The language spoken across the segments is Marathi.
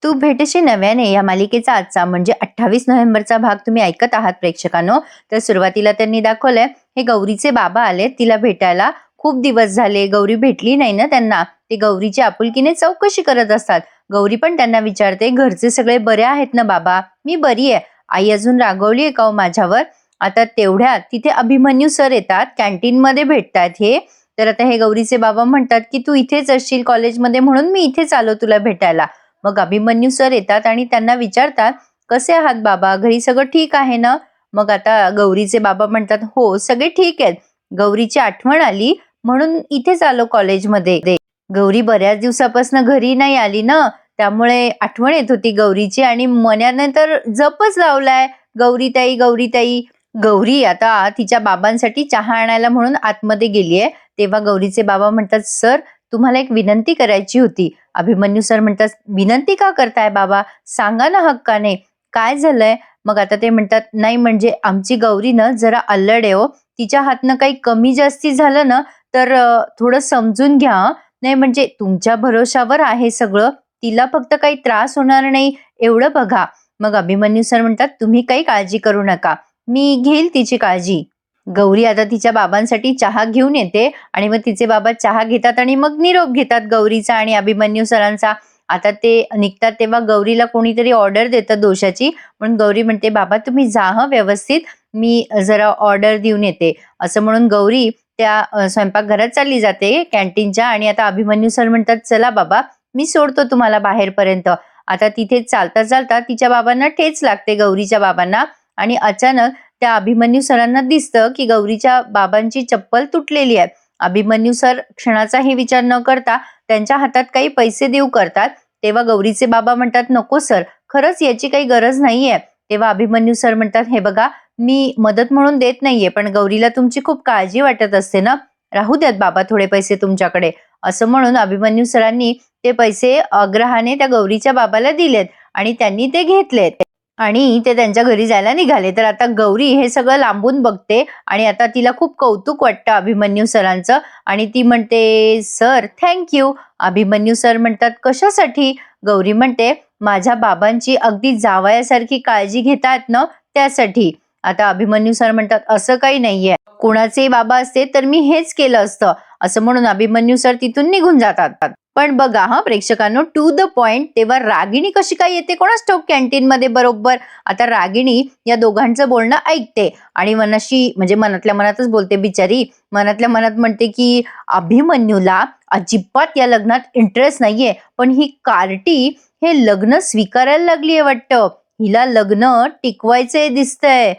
तू भेटशी नव्याने या मालिकेचा आजचा म्हणजे 28 नोव्हेंबरचा भाग तुम्ही ऐकत आहात प्रेक्षकांनो. तर सुरुवातीला त्यांनी दाखवलंय हे गौरीचे बाबा आले तिला भेटायला. खूप दिवस झाले गौरी भेटली नाही ना त्यांना. ते गौरीची आपुलकीने चौकशी करत असतात. गौरी पण त्यांना विचारते घरचे सगळे बरे आहेत ना बाबा. मी बरी आहे. आई अजून रागवली आहे का हो माझ्यावर. आता तेवढ्यात तिथे अभिमन्यू सर येतात. कॅन्टीन मध्ये भेटतात हे. तर आता हे गौरीचे बाबा म्हणतात की तू इथेच असशील कॉलेजमध्ये म्हणून मी इथेच आलो तुला भेटायला. मग अभिमन्यू सर येतात आणि त्यांना विचारतात कसे आहात बाबा, घरी सगळं ठीक आहे ना. मग आता गौरीचे बाबा म्हणतात हो सगळे ठीक आहेत. गौरीची आठवण आली म्हणून इथेच आलो कॉलेजमध्ये. गौरी बऱ्याच दिवसापासून घरी नाही आली ना, त्यामुळे आठवण येत होती गौरीची आणि मनाने तर जपच लावलाय गौरीताई गौरीताई. गौरी आता तिच्या बाबांसाठी चहा आणायला म्हणून आतमध्ये गेलीये. तेव्हा गौरीचे बाबा म्हणतात सर तुम्हाला एक विनंती करायची होती. अभिमन्यू सर म्हणतात विनंती का करताय बाबा, सांगा ना हक्काने काय झालंय. मग आता ते म्हणतात नाही म्हणजे आमची गौरी ना जरा अल्लड आहे हो. तिच्या हातनं काही कमी जास्ती झालं ना तर थोडं समजून घ्या. नाही म्हणजे तुमच्या भरोशावर आहे सगळं, तिला फक्त काही त्रास होणार नाही एवढं बघा. मग अभिमन्यू सर म्हणतात तुम्ही काही काळजी करू नका, मी घेईल तिची काळजी. गौरी आता तिच्या बाबांसाठी चहा घेऊन येते आणि मग तिचे बाबा चहा घेतात आणि मग निरोप घेतात गौरीचा आणि अभिमन्यू सरांचा. आता ते निघतात तेव्हा गौरीला कोणीतरी ऑर्डर देतं दोशाची. म्हणून गौरी म्हणते बाबा तुम्ही जा हं व्यवस्थित, मी जरा ऑर्डर देऊन येते. असं म्हणून गौरी त्या स्वयंपाकघरात चालली जाते कॅन्टीनच्या. आणि आता अभिमन्यू सर म्हणतात चला बाबा मी सोडतो तुम्हाला बाहेरपर्यंत. आता तिथे चालता चालता तिच्या बाबांना ठेच लागते गौरीच्या बाबांना. आणि अचानक त्या अभिमन्यू सरांना दिसतं की गौरीच्या बाबांची चप्पल तुटलेली आहे. अभिमन्यू सर क्षणाचाही विचार न करता त्यांच्या हातात काही पैसे देऊ करतात. तेव्हा गौरीचे बाबा म्हणतात नको सर, खरंच याची काही गरज नाहीये. तेव्हा अभिमन्यू सर म्हणतात हे बघा मी मदत म्हणून देत नाहीये, पण गौरीला तुमची खूप काळजी वाटत असते ना, राहू द्यात बाबा थोडे पैसे तुमच्याकडे. असं म्हणून अभिमन्यू सरांनी ते पैसे आग्रहाने त्या गौरीच्या बाबाला दिलेत आणि त्यांनी ते घेतलेत आणि ते त्यांच्या घरी जायला निघाले. तर आता गौरी हे सगळं लांबून बघते आणि आता तिला खूप कौतुक वाटतं अभिमन्यू सरांचं आणि ती म्हणते सर थँक्यू. अभिमन्यू सर म्हणतात कशासाठी. गौरी म्हणते माझ्या बाबांची अगदी जावयासारखी काळजी घेतात ना त्यासाठी. आता अभिमन्यू सर म्हणतात असं काही नाहीये, कोणाचे बाबा असते तर मी हेच केलं असतं. असं म्हणून अभिमन्यू सर तिथून निघून जातात. पण बघा हा प्रेक्षकांनो टू द पॉइंट, तेव्हा रागिणी कशी काय येते कोणाच ठाऊक कॅन्टीन मध्ये बरोबर. आता रागिणी या दोघांचं बोलणं ऐकते आणि मनाशी म्हणजे मनातल्या मनातच बोलते बिचारी. मनातल्या मनात म्हणते की अभिमन्यूला अजिबात या लग्नात इंटरेस्ट नाहीये, पण ही कार्टी हे लग्न स्वीकारायला लागलीये वाटतं. हिला लग्न टिकवायचंय दिसतंय.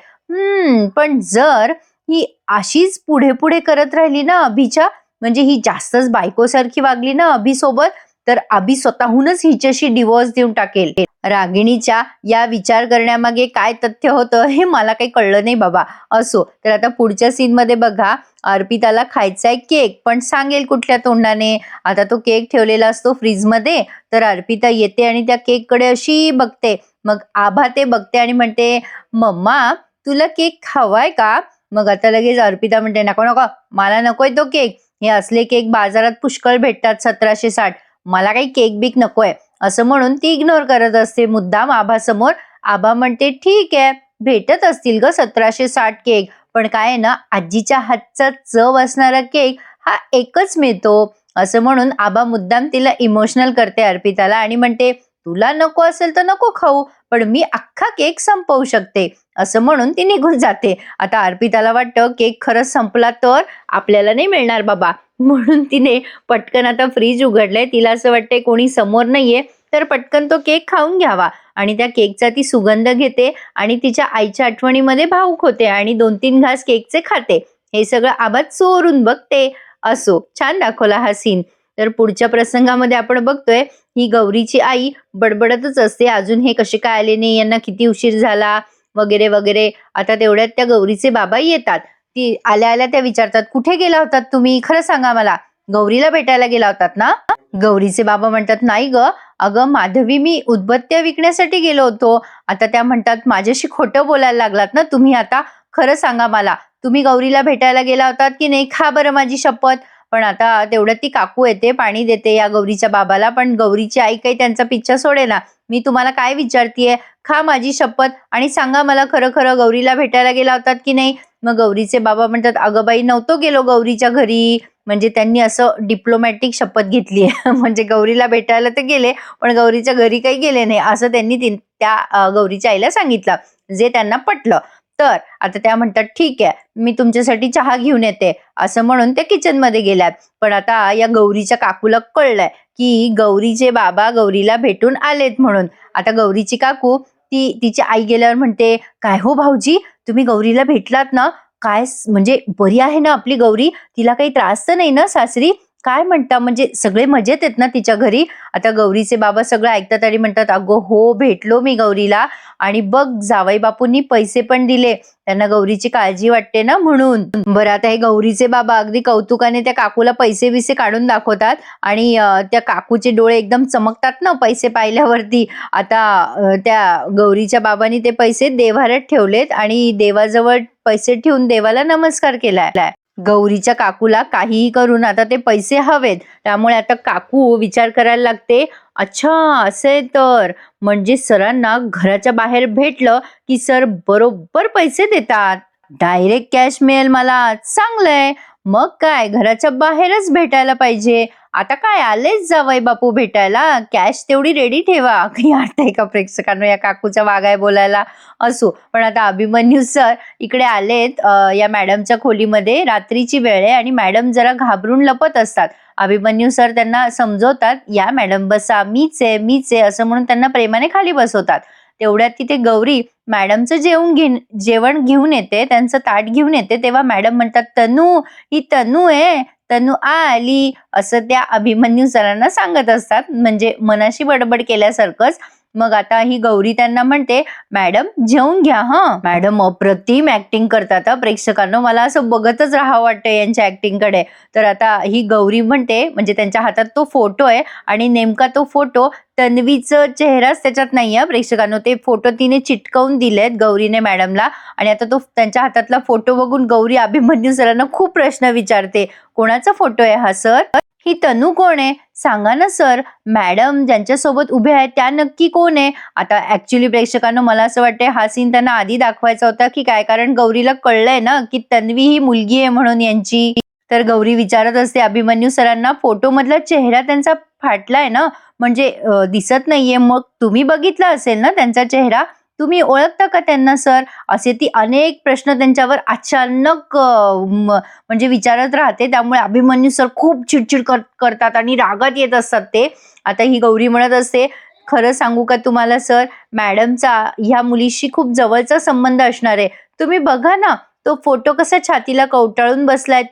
पण जर ही अशीच पुढे पुढे करत राहिली ना अभिच्या, म्हणजे ही जास्तच बायकोसारखी वागली ना अभि सोबत, तर अभि स्वतःहूनच हिच्याशी डिवोर्स देऊन टाकेल. रागिणीच्या या विचार करण्यामागे काय तथ्य होतं हे मला काही कळलं नाही बाबा. असो, तर आता पुढच्या सीन मध्ये बघा अर्पिताला खायचाय केक, पण सांगेल कुठल्या तोंडाने. आता तो केक ठेवलेला असतो फ्रीज मध्ये. तर अर्पिता येते आणि त्या केक कडे अशी बघते. मग आभा ते बघते आणि म्हणते मम्मा तुला केक हवाय का. मग आता लगेच अर्पिता म्हणते नको नको मला नकोय तो केक, हे असले केक बाजारात पुष्कळ भेटतात 1760, मला काही केक बिक नकोय. असं म्हणून ती इग्नोर करत असते मुद्दाम आभासमोर. आभा म्हणते ठीक आहे भेटत असतील ग 1760 केक, पण काय आहे ना आजीच्या हातचा चव असणारा केक हा एकच मिळतो. असं म्हणून आभा मुद्दाम तिला इमोशनल करते अर्पिताला आणि म्हणते तुला नको असेल तर नको खाऊ, पण मी अख्खा केक संपवू शकते. असं म्हणून ती निघून जाते. आता अर्पिताला वाटतं केक खरंच संपला तर आपल्याला नाही मिळणार बाबा, म्हणून तिने पटकन आता फ्रीज उघडलंय. तिला असं वाटतंय कोणी समोर नाहीये तर पटकन तो केक खाऊन घ्यावा आणि त्या केकचा ती सुगंध घेते आणि तिच्या आईच्या आठवणीमध्ये भावुक होते आणि 2-3 घास केकचे खाते. हे सगळं आबा चोरून बघते. असो, छान दाखवला हा सीन. तर पुढच्या प्रसंगामध्ये आपण बघतोय ही गौरीची आई बडबडतच असते अजून हे कसे काय आले नाही, यांना किती उशीर झाला वगैरे वगैरे. आता तेवढ्यात त्या गौरीचे बाबा येतात. ती आल्या आल्या त्या विचारतात कुठे गेला होतात तुम्ही, खरं सांगा मला, गौरीला भेटायला गेला होतात ना. गौरीचे बाबा म्हणतात नाही ग, अगं माधवी मी उदबत्त्या विकण्यासाठी गेलो होतो. आता त्या म्हणतात माझ्याशी खोटं बोलायला लागलात ना तुम्ही, आता खरं सांगा मला तुम्ही गौरीला भेटायला गेला होतात की नाही, खा बरं माझी शपथ. पण आता तेवढ्यात ती काकू येते, पाणी देते या गौरीच्या बाबाला, पण गौरीची आई काही त्यांचा पिच्छा सोडे ना. मी तुम्हाला काय विचारतीये, खा माझी शपथ आणि सांगा मला खरं खरं गौरीला भेटायला गेला होतात की नाही. मग गौरीचे बाबा म्हणतात, अगं बाई नव्हतो गेलो गौरीच्या घरी. म्हणजे त्यांनी असं डिप्लोमॅटिक शपथ घेतली आहे. म्हणजे गौरीला भेटायला तर गेले, पण गौरीच्या घरी काही गेले नाही असं त्यांनी त्या गौरीच्या आईला सांगितलं, जे त्यांना पटलं. तर आता त्या म्हणतात, ठीक आहे, मी तुमच्यासाठी चहा घेऊन येते, असं म्हणून त्या किचनमध्ये गेल्यात. पण आता या गौरीच्या काकूला कळलंय की गौरीचे बाबा गौरीला भेटून आलेत म्हणून. आता गौरीची काकू तिची आई गेल्यावर म्हणते, काय हो भाऊजी, तुम्ही गौरीला भेटलात ना? काय म्हणजे बरी आहे ना आपली गौरी? तिला काही त्रास तर नाही ना सासरी? काय म्हणता, म्हणजे सगळे मजेत आहेत ना तिच्या घरी? आता गौरीचे बाबा सगळं ऐकतात आणि म्हणतात, अगो हो, भेटलो मी गौरीला, आणि बघ जावई बापूंनी पैसे पण दिले, त्यांना गौरीची काळजी वाटते ना म्हणून. बरं, आता हे गौरीचे बाबा अगदी कौतुकाने त्या काकूला पैसे बिसे काढून दाखवतात आणि त्या काकूचे डोळे एकदम चमकतात ना पैसे पाहिल्यावरती. आता त्या गौरीच्या बाबांनी ते पैसे देव्हाऱ्यात ठेवलेत आणि देवाजवळ पैसे ठेवून देवाला नमस्कार केलाय. गौरीच्या काकूला काहीही करून आता ते पैसे हवेत. त्यामुळे आता काकू विचार करायला लागते, अच्छा असे तर म्हणजे सरांना घराच्या बाहेर भेटलं की सर बरोबर पैसे देतात, डायरेक्ट कॅश मिळेल मला, चांगलंय. मग काय, घराच्या बाहेरच भेटायला पाहिजे. आता काय, आलेच जावई बापू भेटायला, कॅश तेवढी रेडी ठेवा. काही अर्थ आहे का प्रेक्षकांनो या काकूचा वागाय बोलायला? असो, पण आता अभिमन्यू सर इकडे आलेत या मॅडमच्या खोलीमध्ये. रात्रीची वेळ आहे आणि मॅडम जरा घाबरून लपत असतात. अभिमन्यू सर त्यांना समजवतात, या मॅडम बसा, मीच आहे असं म्हणून त्यांना प्रेमाने खाली बसवतात. तेवढ्यात तिथे गौरी मॅडमचं जेवण घेऊन येते, त्यांचं ताट घेऊन येते. तेव्हा मॅडम म्हणतात, तनू, ही तनू आहे, तनू आली, असं त्या अभिमन्यू सरांना सांगत असतात, म्हणजे मनाशी बडबड केल्यासारखंच. मग आता ही गौरी त्यांना म्हणते, मॅडम जेवून घ्या. मॅडम अप्रतिम ऍक्टिंग करतात प्रेक्षकांना, मला असं बघतच राहावं वाटतं यांच्या ऍक्टिंगकडे. तर आता ही गौरी म्हणते, म्हणजे त्यांच्या हातात तो फोटो आहे आणि नेमका तो फोटो तन्वीचं चेहराच त्याच्यात नाहीये प्रेक्षकांनो. ते फोटो तिने चिटकवून दिलेत गौरीने मॅडमला आणि आता तो त्यांच्या हातातला फोटो बघून गौरी अभिमन्यू सरांना खूप प्रश्न विचारते, कोणाचा फोटो आहे हा सर? ही तनू कोण आहे? सांगा ना सर. मॅडम ज्यांच्यासोबत उभे आहेत त्या नक्की कोण आहे? आता ऍक्च्युली प्रेक्षकांनो मला असं वाटतंय हा सीन त्यांना आधी दाखवायचा होता की काय, कारण गौरीला कळलंय ना की तन्वी ही मुलगी आहे म्हणून यांची. तर गौरी विचारत असते अभिमन्यू सरांना, फोटो मधला चेहरा त्यांचा फाटलाय ना, म्हणजे दिसत नाहीये. मग तुम्ही बघितला असेल ना त्यांचा चेहरा, तुम्ही ओळखता का त्यांना सर? असे ती अनेक प्रश्न त्यांच्यावर अचानक म्हणजे विचारत राहते. त्यामुळे अभिमन्यू सर खूप चिडचिड करतात आणि रागात येत असतात ते. आता ही गौरी म्हणत असते, खरं सांगू का तुम्हाला सर, मॅडमचा ह्या मुलीशी खूप जवळचा संबंध असणार आहे. तुम्ही बघा ना, तो फोटो कसा छातीला कवटाळून बसलाय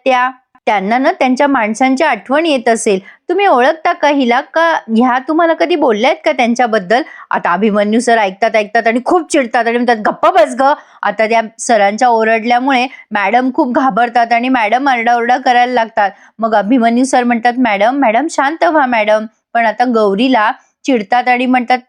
त्यांना ना त्यांच्या माणसांची आठवण येत असेल. तुम्ही ओळखता का हिला? का ह्या तुम्हाला कधी बोलल्यात का त्यांच्याबद्दल? आता अभिमन्यू सर ऐकतात आणि खूप चिडतात आणि म्हणतात, गप्पा बस ग. आता त्या सरांच्या ओरडल्यामुळे मॅडम खूप घाबरतात आणि मॅडम आरडाओरडा करायला लागतात. मग अभिमन्यू सर म्हणतात, मॅडम शांत व्हा मॅडम. पण आता गौरीला चिडतात आणि म्हणतात,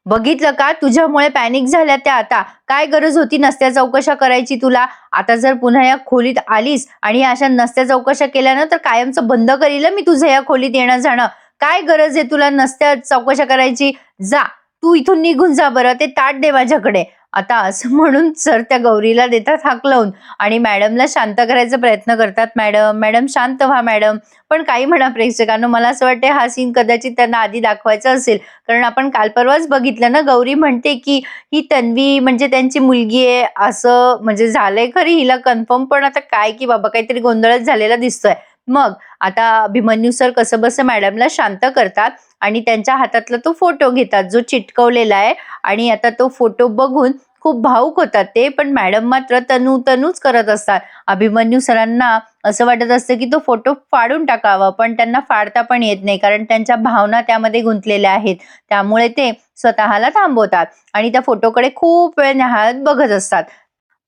बघितलं का, तुझ्यामुळे पॅनिक झाल्या त्या. आता काय गरज होती नसत्या चौकशा करायची तुला? आता जर पुन्हा या खोलीत आलीस आणि अशा नसत्या चौकशा केल्या ना तर कायमचं बंद करील मी तुझं या खोलीत येणं जाणं. काय गरज आहे तुला नसत्या चौकशा करायची? जा तू इथून निघून जा बरं, ते ताट दे माझ्याकडे. आता असं म्हणून सर त्या गौरीला देतात हाक लावून आणि मॅडमला शांत करायचा प्रयत्न करतात. मॅडम शांत व्हा मॅडम. पण काही म्हणा प्रेक्षकांनो, मला असं वाटतं हा सीन कदाचित त्यांना आधी दाखवायचा असेल, कारण आपण काल परवाच बघितलं ना, गौरी म्हणते की ही तन्वी म्हणजे त्यांची मुलगी आहे, असं म्हणजे झालंय खरी हिला कन्फर्म, पण आता काय की बाबा काहीतरी गोंधळच झालेला दिसतोय. मग आता अभिमन्यू सर कसं बसं मॅडमला शांत करतात आणि त्यांच्या हातातला तो फोटो घेतात जो चिटकवलेला आहे आणि आता तो फोटो बघून खूप भावुक होतात ते. पण मॅडम मात्र तनूच करत असतात. अभिमन्यू सरांना असं वाटत असतं की तो फोटो फाडून टाकावा, पण त्यांना फाडता पण येत नाही, कारण त्यांच्या भावना त्यामध्ये गुंतलेल्या आहेत. त्यामुळे ते स्वतःला थांबवतात आणि त्या फोटोकडे खूप वेळ न्याहाळत बघत असतात.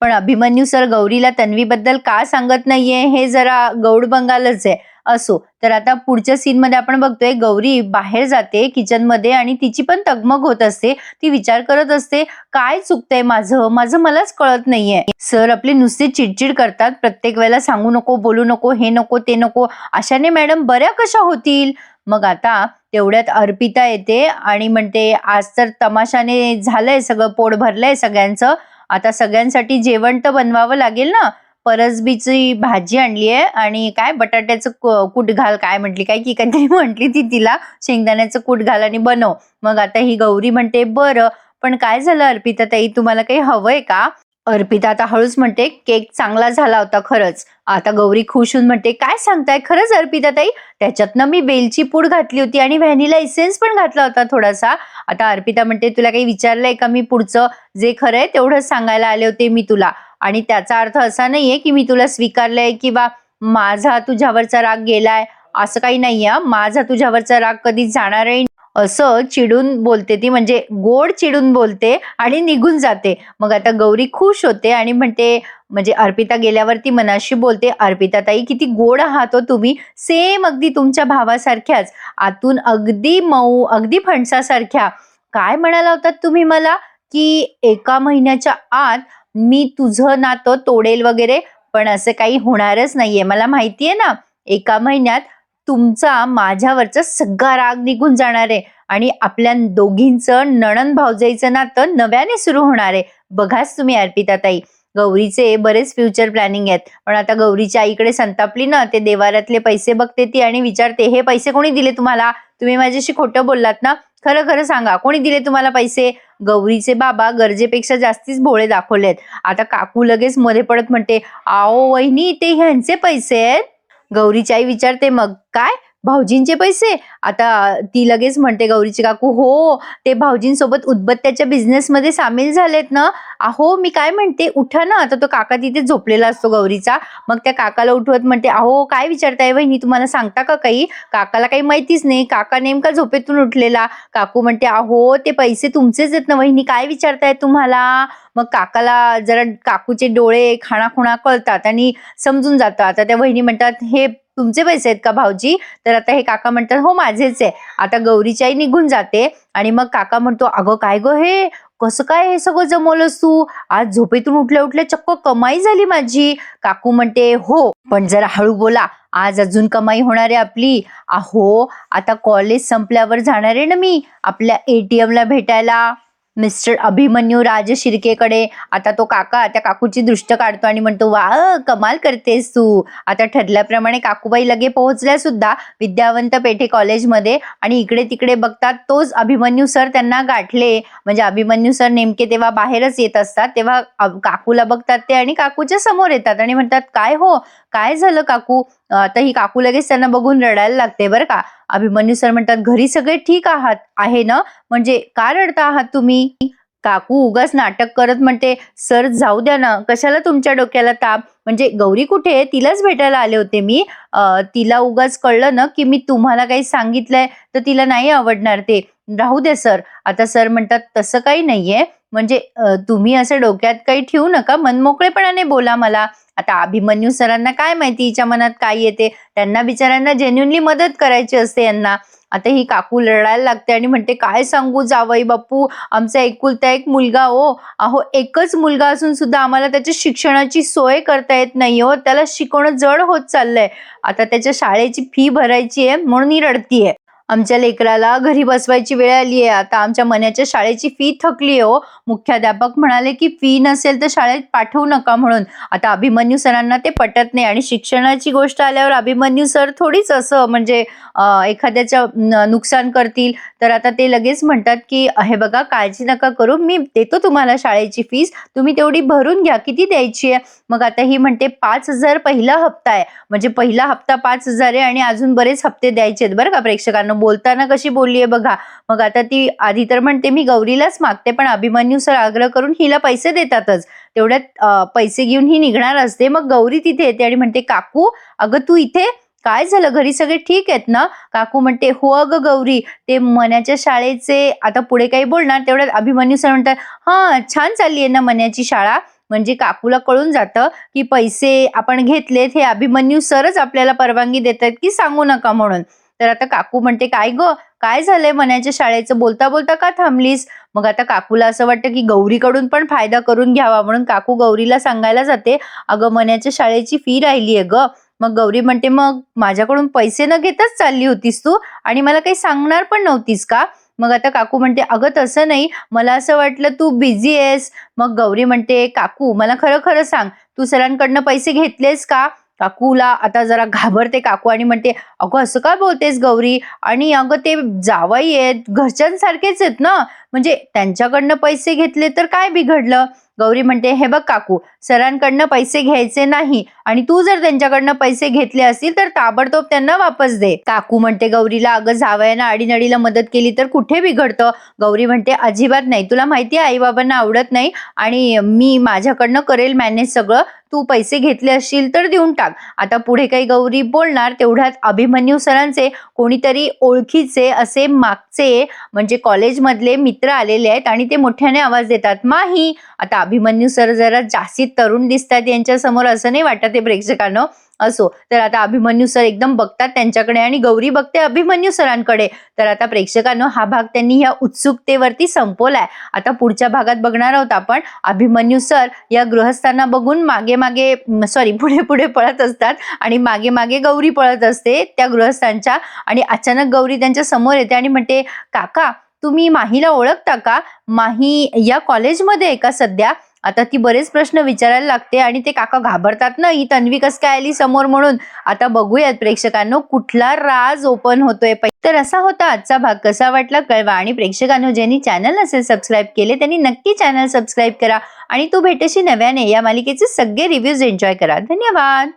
पण अभिमन्यू सर गौरीला तन्वीबद्दल का सांगत नाहीये हे जरा गौड बंगालच आहे. असो, तर आता पुढच्या सीन मध्ये आपण बघतोय गौरी बाहेर जाते किचन मध्ये आणि तिची पण तगमग होत असते. ती विचार करत असते, काय चुकतंय माझं मलाच कळत नाहीये. सर आपली नुसती चिडचिड करतात, प्रत्येक वेळेला सांगू नको, बोलू नको, हे नको ते नको, अशाने मॅडम बऱ्या कशा होतील? मग आता तेवढ्यात अर्पिता येते आणि म्हणते, आज तर तमाशाने झालंय, सगळं पोट भरलंय सगळ्यांचं. आता सगळ्यांसाठी जेवण तर बनवावं लागेल ना. परसबीची भाजी आणलीये आणि काय बटाट्याचं कूट घाल, काय म्हटली काय की काहीतरी म्हटली ती तिला, शेंगदाण्याचं कूट घाल आणि बनव. मग आता ही गौरी म्हणते, बरं, पण काय झालं अर्पिता ताई, तुम्हाला काही हवंय का? अर्पिता आता हळूच म्हणते, केक चांगला झाला होता खरंच. आता गौरी खुश होऊन म्हणते, काय सांगताय खरंच अर्पिता ताई? त्याच्यात मी बेलची पूड घातली होती आणि व्हॅनिला इसेन्स पण घातला होता थोडासा. आता अर्पिता म्हणते, तुला काही विचारलंय का मी पुढचं? जे खरंय तेवढंच सांगायला आले होते मी तुला. आणि त्याचा अर्थ असा नाहीये की मी तुला स्वीकारलंय किंवा माझा तुझ्यावरचा राग गेलाय, असं काही नाहीये. माझा तुझ्यावरचा राग कधी जाणारही असं चिडून बोलते ती, म्हणजे गोड चिडून बोलते आणि निघून जाते. मग आता गौरी खुश होते आणि म्हणते, म्हणजे अर्पिता गेल्यावरती मनाशी बोलते, अर्पिता ताई किती गोड आहात हो तुम्ही, सेम अगदी तुमच्या भावासारख्याच, आतून अगदी मऊ, अगदी फणसासारख्या. काय म्हणाला होतात तुम्ही मला, की 1 महिन्याच्या आत मी तुझं नातं तोडेल वगैरे? पण असं काही होणारच नाहीये. मला माहितीये ना, 1 महिन्यात तुमचा माझ्यावरचा सगळा राग निघून जाणार आहे आणि आपल्या दोघींचं नणंद भावजाईचं नातं नव्याने सुरू होणार आहे. बघाच तुम्ही अर्पिता ताई. गौरीचे बरेच फ्युचर प्लॅनिंग आहेत. पण आता गौरीच्या आईकडे संतापली ना, ते देवारातले पैसे बघते ती आणि विचारते, हे पैसे कोणी दिले तुम्हाला? तुम्ही माझ्याशी खोटं बोललात ना? खरं खरं सांगा, कोणी दिले तुम्हाला पैसे? गौरीचे बाबा गरजेपेक्षा जास्तीच भोळे दाखवलेत. आता काकू लगेच मध्ये पडत म्हणते, आओ वहिनी, ते ह्यांचे पैसे आहेत. गौरीची आई विचारते, मग काय भाऊजींचे पैसे? आता ती लगेच म्हणते गौरीची काकू, हो, ते भाऊजींसोबत उदबत्त्याच्या बिझनेसमध्ये सामील झालेत ना. अहो मी काय म्हणते, उठा ना. आता तो काका तिथे झोपलेला असतो गौरीचा. मग त्या काकाला उठवत म्हणते, अहो काय विचारताय वहिनी, तुम्हाला सांगता का काही? काकाला काही माहितीच नाही, काका नेमका झोपेतून उठलेला. काकू म्हणते, अहो ते पैसे तुमचेच आहेत ना वहिनी, काय विचारताय तुम्हाला? मग काकाला जरा काकूचे डोळे खाणाखुणा कळतात आणि समजून जातं. आता त्या वहिनी म्हणतात, हे तुमचे पैसे आहेत का भाऊजी? तर आता हे काका म्हणतात, हो माझेच आहे. आता गौरीची आई निघून जाते आणि मग काका म्हणतो, अगं काय गं हे, कसं काय हे सगळं जमवलंस तू? आज झोपेतून उठल्या उठल्या चक्क कमाई झाली माझी. काकू म्हणते, हो पण जरा हळू बोला, आज अजून कमाई होणार आहे आपली. अहो आता कॉलेज संपल्यावर जाणार आहे ना मी आपल्या ATM ला भेटायला मिस्टर अभिमन्यू राज शिर्केकडे. आता तो काका त्या काकूची दृष्ट काढतो आणि म्हणतो, वा कमाल करतेस तू. आता ठरल्याप्रमाणे काकूबाई लगे पोहोचल्या सुद्धा विद्यावंत पेठे कॉलेजमध्ये आणि इकडे तिकडे बघतात तोच अभिमन्यू सर त्यांना गाठले. म्हणजे अभिमन्यू सर नेमके तेव्हा बाहेरच येत असतात. तेव्हा काकूला बघतात ते आणि काकूच्या समोर येतात आणि म्हणतात, काय हो, काय झालं काकू? आता ही काकू लगेच त्यांना बघून रडायला लागते बरं का. अभिमन्यू सर म्हणतात, घरी सगळे ठीक आहे ना? म्हणजे का रडता आहात तुम्ही? काकू उगाच नाटक करत म्हणते, सर जाऊ द्या ना, कशाला तुमच्या डोक्याला ताप? म्हणजे गौरी कुठे आहे? तिलाच भेटायला आले होते मी. तिला उगाच कळलं ना की मी तुम्हाला काही सांगितलंय तर तिला नाही आवडणार ते. राहू दे सर. आता सर म्हणतात, तसं काही नाहीये. म्हणजे तुम्ही असं डोक्यात काही ठेवू नका, मनमोकळेपणाने बोला मला. आता अभिमन्यू सरांना काय माहिती हिच्या मनात काय येते? त्यांना बिचाऱ्यांना जेन्युइनली मदत करायची असते यांना. आता ही काकू रडायला लागते आणि म्हणते, काय सांगू जावई बापू, आमचा एकुलता एक मुलगा हो. अहो एकच मुलगा असून सुद्धा आम्हाला त्याच्या शिक्षणाची सोय करता येत नाही हो. त्याला शिकवणं जड होत चाललंय. आता त्याच्या शाळेची फी भरायची आहे म्हणून ही रडतीये. आमच्या लेकराला घरी बसवायची वेळ आली आहे. आता आमच्या मन्याच्या शाळेची फी थकली हो. मुख्याध्यापक म्हणाले की फी नसेल तर शाळेत पाठवू नका म्हणून. आता अभिमन्यू सरांना ते पटत नाही आणि शिक्षणाची गोष्ट आल्यावर अभिमन्यू सर थोडीच असं म्हणजे एखाद्याचं नुकसान करतील. तर आता ते लगेच म्हणतात की हे बघा, काळजी नका करू, मी देतो तुम्हाला शाळेची फीस, तुम्ही तेवढी भरून घ्या. किती द्यायची आहे? मग आता ही म्हणते, 5,000 पहिला हप्ता आहे. म्हणजे पहिला हप्ता 5,000 आहे आणि अजून बरेच हप्ते द्यायचे आहेत बरं का. प्रेक्षकांना बोलताना कशी बोललीये बघा. मग आता ती आधी तर म्हणते मी गौरीलाच मागते, पण अभिमन्यू सर आग्रह करून हिला पैसे देतातच. तेवढ्यात पैसे घेऊन ही निघणार असते. मग गौरी तिथे येते आणि म्हणते, काकू अगं तू इथे, काय झालं, घरी सगळे ठीक आहेत ना? काकू म्हणते, हो अगं गौरी, ते मन्याच्या शाळेचे, आता पुढे काही बोलणार तेवढ्यात अभिमन्यू सर म्हणतात, हा छान चालली आहे ना मन्याची शाळा. म्हणजे काकूला कळून जातं की पैसे आपण घेतलेत हे अभिमन्यू सरच आपल्याला परवानगी देतात की सांगू नका म्हणून. तर आता काकू म्हणते, काय ग, काय झालंय मन्याच्या शाळेचं, बोलता बोलता का थांबलीस? मग आता काकूला असं वाटतं की गौरीकडून पण फायदा करून घ्यावा म्हणून काकू गौरीला सांगायला जाते, अगं मन्याच्या शाळेची फी राहिली आहे ग. मग गौरी म्हणते, मग माझ्याकडून पैसे न घेताच चालली होतीस तू आणि मला काही सांगणार पण नव्हतीस का? मग आता काकू म्हणते, अगं तसं नाही, मला असं वाटलं तू बिझी आहेस. मग गौरी म्हणते, काकू मला खरं खरं सांग, तू सरांकडनं पैसे घेतलेस का? काकूला आता जरा घाबरते काकू आणि म्हणते, अगं असं का बोलतेस गौरी? आणि अगं ते जावई आहेत, घरच्यांसारखेच आहेत ना, म्हणजे त्यांच्याकडनं पैसे घेतले तर काय बिघडलं? गौरी म्हणते, हे बघ काकू, सरांकडनं पैसे घ्यायचे नाही आणि तू जर त्यांच्याकडनं पैसे घेतले असतील तर ताबडतोब त्यांना वापस दे. काकू म्हणते गौरीला, अगं जावयानं आडीनडीला मदत केली तर कुठे बिघडतं? गौरी म्हणते, अजिबात नाही, तुला माहिती आहे आई बाबांना आवडत नाही आणि मी माझ्याकडनं करेल मॅनेज सगळं, तू पैसे घेतले असतील तर देऊन टाक. आता पुढे काही गौरी बोलणार तेवढ्यात अभिमन्यू सरांचे कोणीतरी ओळखीचे असे मागचे म्हणजे कॉलेजमधले मित्र आलेले आहेत आणि ते मोठ्याने आवाज देतात, माही. आता अभिमन्यू सर जरा जास्ती तरुण दिसतात यांच्या समोर, असं नाही वाटत आहे प्रेक्षकांनो. असो, तर आता अभिमन्यू सर एकदम बघतात त्यांच्याकडे आणि गौरी बघते अभिमन्यू सरांकडे. तर आता प्रेक्षकांनो, हा भाग त्यांनी या उत्सुकतेवरती संपवलाय. आता पुढच्या भागात बघणार आहोत आपण अभिमन्यू सर या गृहस्थांना बघून मागे मागे पुढे पुढे पळत असतात आणि मागे मागे गौरी पळत असते त्या गृहस्थांच्या आणि अचानक गौरी त्यांच्या समोर येते आणि म्हणते, काका तुम्ही माहीला ओळखता का? माही या कॉलेजमध्ये आहे का सध्या? आता ती बरेच प्रश्न विचारायला लागते आणि ते काका घाबरतात ना, ही तन्वी कस काय आली समोर म्हणून. आता बघूयात प्रेक्षकांनो कुठला राज ओपन होतोय. तर असा होता आजचा भाग. कसा वाटला कळवा आणि प्रेक्षकांनो, ज्यांनी चॅनल नसेल सबस्क्राईब केले त्यांनी नक्की चॅनल सबस्क्राईब करा आणि तू भेटेशी नव्याने या मालिकेचे सगळे रिव्ह्यूज एन्जॉय करा. धन्यवाद.